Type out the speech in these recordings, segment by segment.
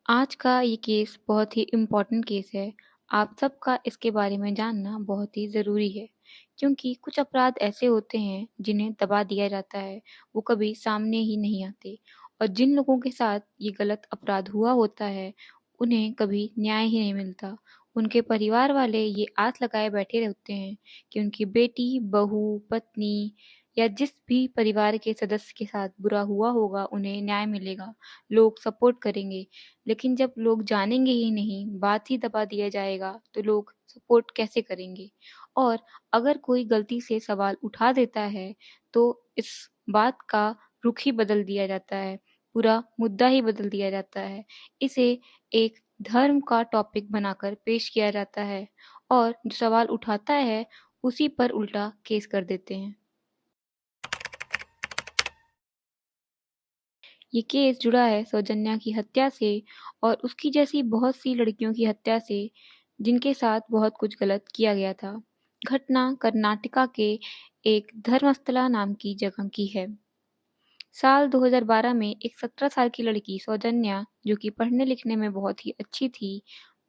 आज का ये केस बहुत ही इम्पोर्टेंट केस है। आप सबका इसके बारे में जानना बहुत ही ज़रूरी है, क्योंकि कुछ अपराध ऐसे होते हैं जिन्हें दबा दिया जाता है, वो कभी सामने ही नहीं आते और जिन लोगों के साथ ये गलत अपराध हुआ होता है, उन्हें कभी न्याय ही नहीं मिलता। उनके परिवार वाले ये आस लगाए बैठे होते हैं कि उनकी बेटी, बहू, पत्नी या जिस भी परिवार के सदस्य के साथ बुरा हुआ होगा, उन्हें न्याय मिलेगा, लोग सपोर्ट करेंगे। लेकिन जब लोग जानेंगे ही नहीं, बात ही दबा दिया जाएगा, तो लोग सपोर्ट कैसे करेंगे? और अगर कोई गलती से सवाल उठा देता है, तो इस बात का रुख ही बदल दिया जाता है, पूरा मुद्दा ही बदल दिया जाता है। इसे एक धर्म का टॉपिक बनाकर पेश किया जाता है और जो सवाल उठाता है, उसी पर उल्टा केस कर देते हैं। ये केस जुड़ा है सौजन्या की हत्या से और उसकी जैसी बहुत सी लड़कियों की हत्या से, जिनके साथ बहुत कुछ गलत किया गया था। घटना कर्नाटका के एक धर्मस्थला नाम की जगह की है। साल 2012 में एक 17 साल की लड़की सौजन्या, जो कि पढ़ने लिखने में बहुत ही अच्छी थी,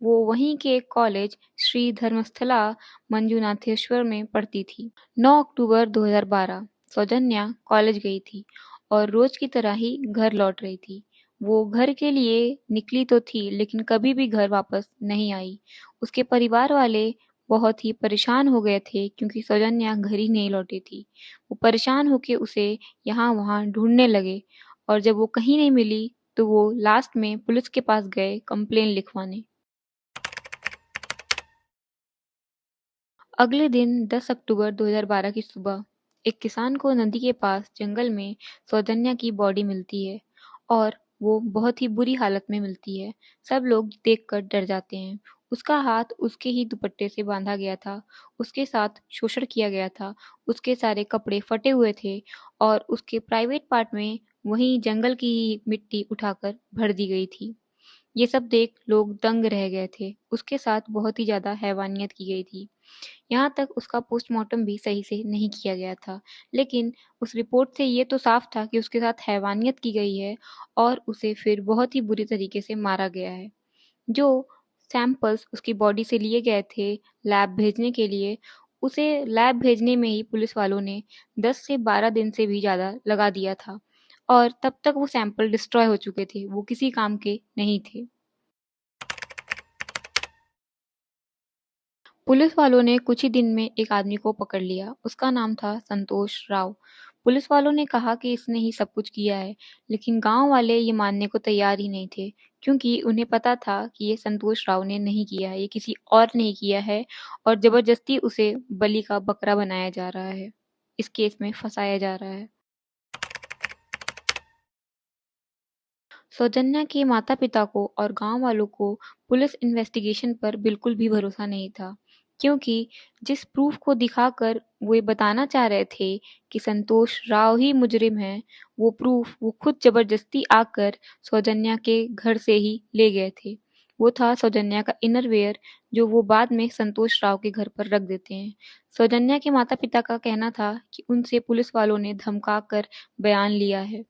वो वहीं के एक कॉलेज श्री धर्मस्थला मंजुनाथेश्वर में पढ़ती थी। 9 अक्टूबर 2012 सौजन्या कॉलेज गई थी और रोज की तरह ही घर लौट रही थी। वो घर के लिए निकली तो थी, लेकिन कभी भी घर वापस नहीं आई। उसके परिवार वाले बहुत ही परेशान हो गए थे क्योंकि सौजन्या घर ही नहीं लौटी थी। वो परेशान होके उसे यहाँ-वहाँ ढूँढने लगे और जब वो कहीं नहीं मिली, तो वो लास्ट में पुलिस के पास गए कंप्लेन लिखवाने। अगले दिन 10 अक्टूबर 2012 की सुबह एक किसान को नदी के पास जंगल में सौजन्या की बॉडी मिलती है और वो बहुत ही बुरी हालत में मिलती है। सब लोग देखकर डर जाते हैं। उसका हाथ उसके ही दुपट्टे से बांधा गया था, उसके साथ शोषण किया गया था, उसके सारे कपड़े फटे हुए थे और उसके प्राइवेट पार्ट में वहीं जंगल की ही मिट्टी उठाकर भर दी गई थी। ये सब देख लोग दंग रह गए थे। उसके साथ बहुत ही ज़्यादा हैवानियत की गई थी। यहाँ तक उसका पोस्टमार्टम भी सही से नहीं किया गया था, लेकिन उस रिपोर्ट से ये तो साफ था कि उसके साथ हैवानियत की गई है और उसे फिर बहुत ही बुरी तरीके से मारा गया है। जो सैंपल्स उसकी बॉडी से लिए गए थे लैब भेजने के लिए, उसे लैब भेजने में ही पुलिस वालों ने 10 से 12 दिन से भी ज़्यादा लगा दिया था और तब तक वो सैंपल डिस्ट्रॉय हो चुके थे, वो किसी काम के नहीं थे। पुलिस वालों ने कुछ ही दिन में एक आदमी को पकड़ लिया। उसका नाम था संतोष राव। पुलिस वालों ने कहा कि इसने ही सब कुछ किया है, लेकिन गांव वाले ये मानने को तैयार ही नहीं थे, क्योंकि उन्हें पता था कि ये संतोष राव ने नहीं किया है, ये किसी और ने ही किया है और जबरदस्ती उसे बलि का बकरा बनाया जा रहा है। इस केस में फंसाया जा रहा है। सौजन्या के माता-पिता को और गाँव वालों को पुलिस इन्वेस्टिगेशन पर बिल्कुल भी भरोसा नहीं था, क्योंकि जिस प्रूफ को दिखाकर वो ये बताना चाह रहे थे कि संतोष राव ही मुजरिम है, वो प्रूफ वो खुद जबरदस्ती आकर सौजन्या के घर से ही ले गए थे। वो था सौजन्या का इनरवियर, जो वो बाद में संतोष राव के घर पर रख देते हैं। सौजन्या के माता-पिता का कहना था कि उनसे पुलिस वालों ने धमका कर बयान लिया है।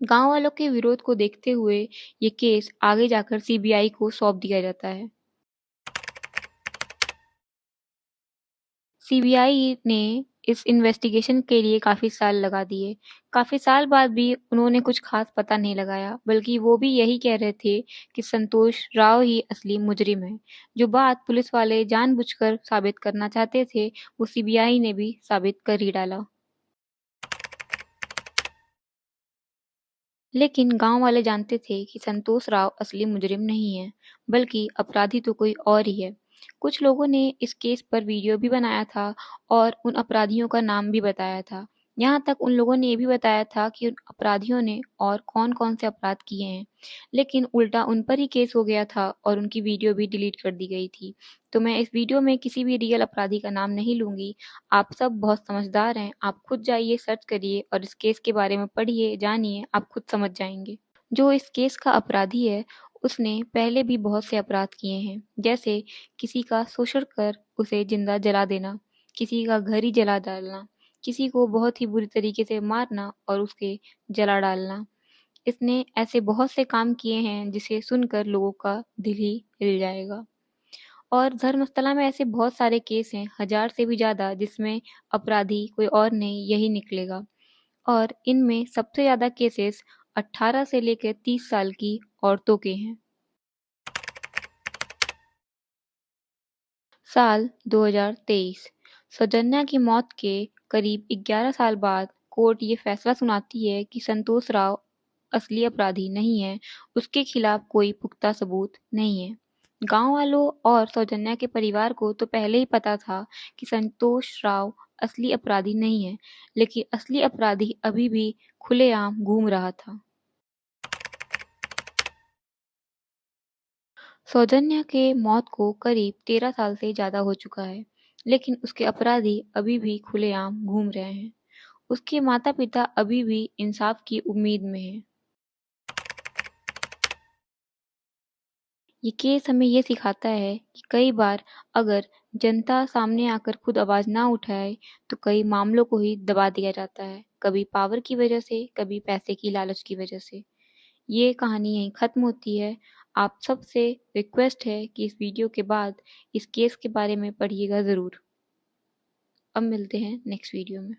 गाँव वालों के विरोध को देखते हुए ये केस आगे जाकर सीबीआई को सौंप दिया जाता है। सीबीआई ने इस इन्वेस्टिगेशन के लिए काफ़ी साल लगा दिए। काफ़ी साल बाद भी उन्होंने कुछ खास पता नहीं लगाया, बल्कि वो भी यही कह रहे थे कि संतोष राव ही असली मुजरिम है। जो बात पुलिस वाले जानबूझकर साबित करना चाहते थे, वो सीबीआई ने भी साबित कर ही डाला। लेकिन गाँव वाले जानते थे कि संतोष राव असली मुजरिम नहीं है, बल्कि अपराधी तो कोई और ही है। कुछ लोगों ने इस केस पर वीडियो भी बनाया था और उन अपराधियों का नाम भी बताया था। यहाँ तक उन लोगों ने ये भी बताया था कि उन अपराधियों ने और कौन-कौन से अपराध किए हैं। लेकिन उल्टा उन पर ही केस हो गया था और उनकी वीडियो भी डिलीट कर दी गई थी। तो मैं इस वीडियो में किसी भी रियल अपराधी का नाम नहीं लूँगी। आप सब बहुत समझदार हैं, आप खुद जाइए, सर्च करिए और इस केस के बारे में पढ़िए, जानिए, आप खुद समझ जाएँगे। जो इस केस का अपराधी है, उसने पहले भी बहुत से अपराध किए हैं, जैसे किसी का शोषण कर उसे जिंदा जला देना, किसी का घर ही जला डालना, किसी को बहुत ही बुरी तरीके से मारना और उसके जला डालना, इसने ऐसे बहुत से काम किए हैं जिसे सुनकर लोगों का दिल ही हिल जाएगा। और धर्मस्थला में ऐसे बहुत सारे केस हैं, 1000 से भी ज़्यादा, जिसमें अपराधी कोई और नहीं, यही निकलेगा। और इनमें सबसे ज़्यादा केसेस 18 से लेकर 30 साल की औरतों के हैं। साल 2023। सौजन्या की मौत के करीब 11 साल बाद कोर्ट ये फैसला सुनाती है कि संतोष राव असली अपराधी नहीं है, उसके खिलाफ कोई पुख्ता सबूत नहीं है। गांव वालों और सौजन्या के परिवार को तो पहले ही पता था कि संतोष राव असली अपराधी नहीं है, लेकिन असली अपराधी अभी भी खुलेआम घूम रहा था। सौजन्या के मौत को करीब 13 साल से ज़्यादा हो चुका है, लेकिन उसके अपराधी अभी भी खुलेआम घूम रहे हैं। उसके माता-पिता अभी भी इंसाफ की उम्मीद में हैं। ये केस हमें ये सिखाता है कि कई बार अगर जनता सामने आकर खुद आवाज़ ना उठाए, तो कई मामलों को ही दबा दिया जाता है, कभी पावर की वजह से, कभी पैसे की लालच की वजह से। ये कहानी यहीं ख़त्म होती है। आप सबसे रिक्वेस्ट है कि इस वीडियो के बाद इस केस के बारे में पढ़िएगा ज़रूर। अब मिलते हैं नेक्स्ट वीडियो में।